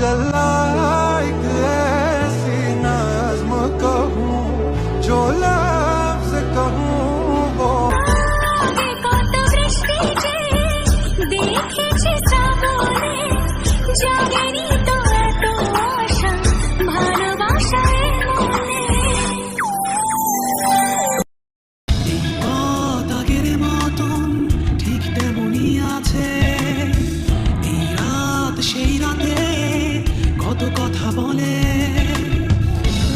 चला एक ऐसी नज़्म कहूँ जो लफ्ज़ कहूँ वो কথা বলে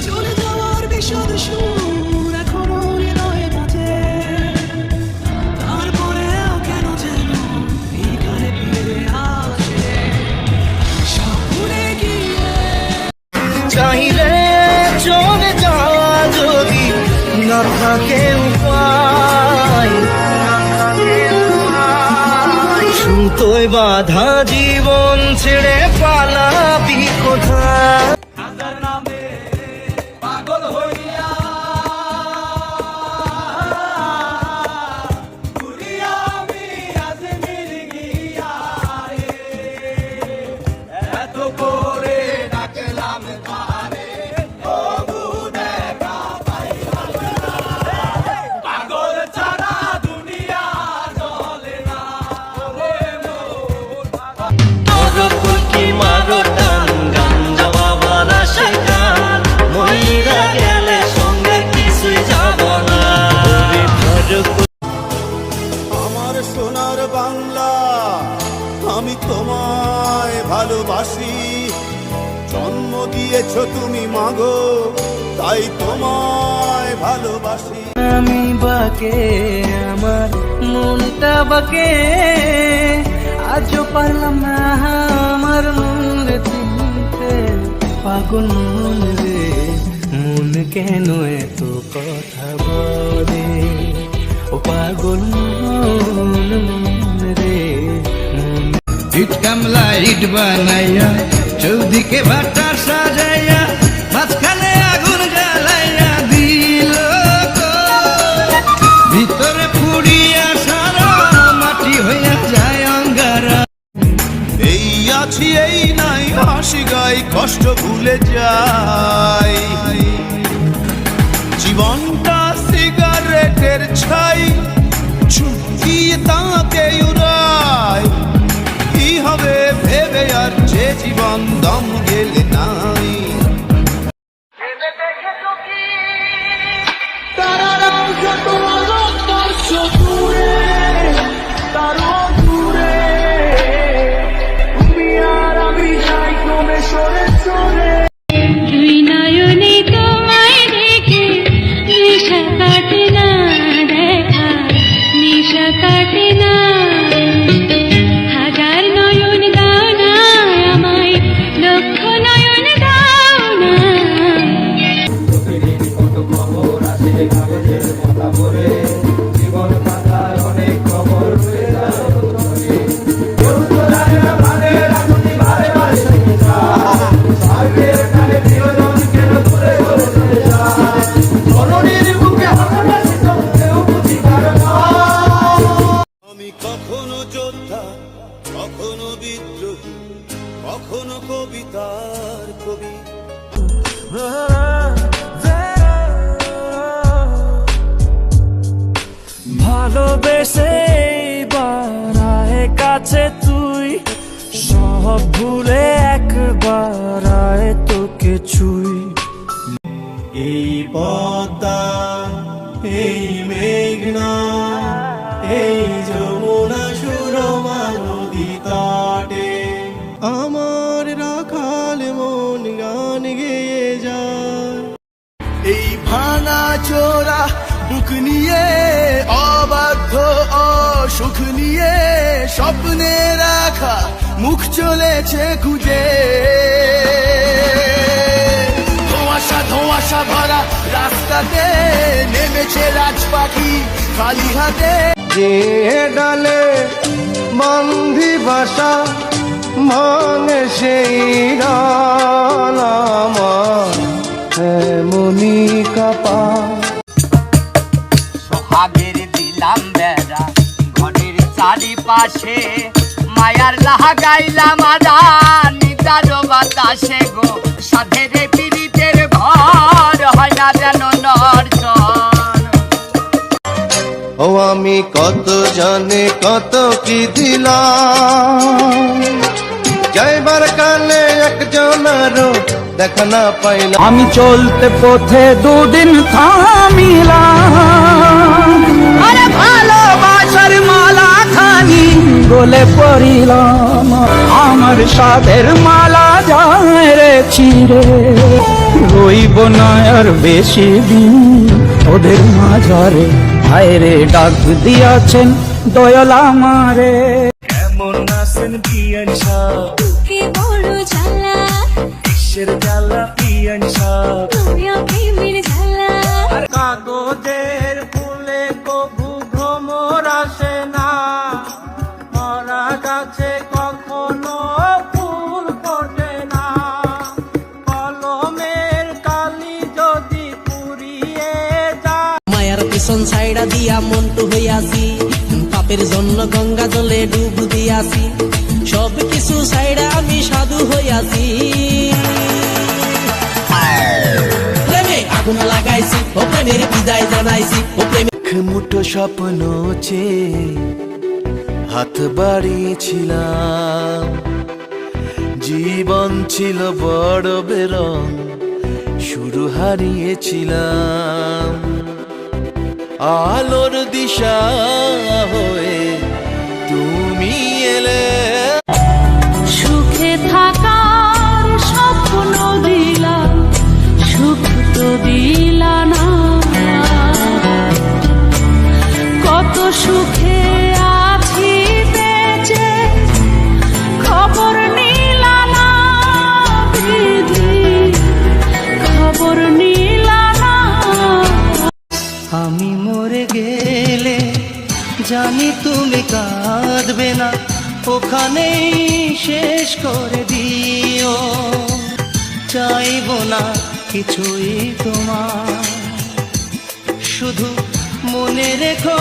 চলে যাওয়ার বিশদ সুর এখনো হৃদয়ে বাজে তারপরেও কেন যেন এখানে ফিরে আসে স্বপ্নে গিয়ে চাইলে চলে যাওয়া যদি না থাকে উপায় সুতোয় বাঁধা জীবন ছেড়ে পালাবি কোথায় পাগল হইয়া আমি আজমির গিয়া এত করে ডাকলাম তারে তবু দেখা পাইলাম পাগল ছাড়া দুনিয়া চলে না কি মারো টান গাঞ্জা বাবার আশায় গান মহিলা গেলে সঙ্গে কিছুই যাব না আমার সোনার বাংলা আমি তোমায় ভালোবাসি জন্ম দিয়েছ তুমি মাগো তাই তোমায় ভালোবাসি আমি বাকে আমার মনটা বাকে আজও পারলাম না আমার মন চিনতে পাগল মন রে মন কেন এত কথা বলে ও পাগল মন রে মন ইট কামলা ইট বানাইয়া চৌদিকে ভাটা সাজাইয়া মাঝখানে আগুন জ্বালাইয়া দিল ভিতরে পুড়িয়া সারা মাটি হইয়া যায় অঙ্গারা এই আছি এই নাই হাসি গাই কষ্ট ভুলে যাই জীবনটা সিগারেটের ছাই চুকিয়ে তাকে উড়াই কি হবে ভেবে আর যে জীবন দম গেলে নাই দুই নয়নে তোমায় দেখে নেশা কাটে না দেখা নেশা কাটে না হাজার নয়ন দাও না আমায় লক্ষ নয়ন দাও না আমি কখনো যোদ্ধা কখনো বিদ্রোহী কখনো কবিতার কবি ভালোবেসে এইবার কাছে তুই সব ভুলে একবার আয় তোকে ছুই এই পদ্মা এই মেঘনা এই যমুনা সুরমা নদী তটে আমার রাখাল মন গান গেয়ে যায় এই ভাঙা চোরা বুক নিয়ে অবাধ্য অসুখ নিয়ে স্বপ্নে রাখা মুখ চলেছে খুঁজে ধোঁয়াশা ভরা রাস্তাতে নেমেছে রাজ পাখি খালি হাতে যে ডালে বন্ধি বাসা ভাঙে সেই ডাল আমার এমনি কাপা সোহাগের দিলাম বেড়া ঘরের চারিপাশে মায়ার লাগাইলাম আদান নিদার বাতাসে গো সাধের পীড়িতের ঘর হয় না যেন নর্জন। ও আমি কত জানে কত কি দিলাম, যাইবার কালে একজনেরও দেখা না পাইলাম। আমি চলতে পথে দুদিন থামিলাম, আরে ভালোবাসার মালা খানি গলে পড়িলাম। আমার সাধের মালা যায় রে ছিঁড়ে, রইব না আর বেশি দিন ওদের মাঝারে। হায়রে ডাক দিয়াছেন দয়াল আমারে। কেমন আছেন পিয়ান সাহ, কি বড় জ্বালা কিসের জ্বালা পিয়ান সাহ? তুমি প্রেমের জ্বালা কাগজের ফুলে কবু ভ্রমর আসে না, মরা গাছে কখনো ফুল ফোটে না। কলমের কালি যদি পুড়িয়ে যায়, মায়ার পিছন ছাইড়া দিয়া মন্টু হইয়াছি, পাপের জন্য গঙ্গা জলে ডুব দিয়াছি, সব কিছু ছাইড়া আমি সাধু হইয়াছি। প্রেমে আগুন লাগাইছি, ও প্রেমের বিদায় জানাইছি, ও প্রেমে মুঠো স্বপ্ন চেয়ে হাত বাড়িয়েছিলাম, জীবন ছিল বড় বেরং, শুরু হারিয়েছিলাম। আলোর দিশা হয়ে তুমি এলে, সুখে থাকার স্বপ্ন দিলা সুখ তো দিলা না, কত সুখে আছি বেঁচে খবর নিলা না, বিধি খবর নিলা না। আমি মরে গেলে জানি তুমি কাঁদবে না, ওখানেই শেষ করে দিও। চাইব না কিছুই তোমার, শুধু মনে রেখো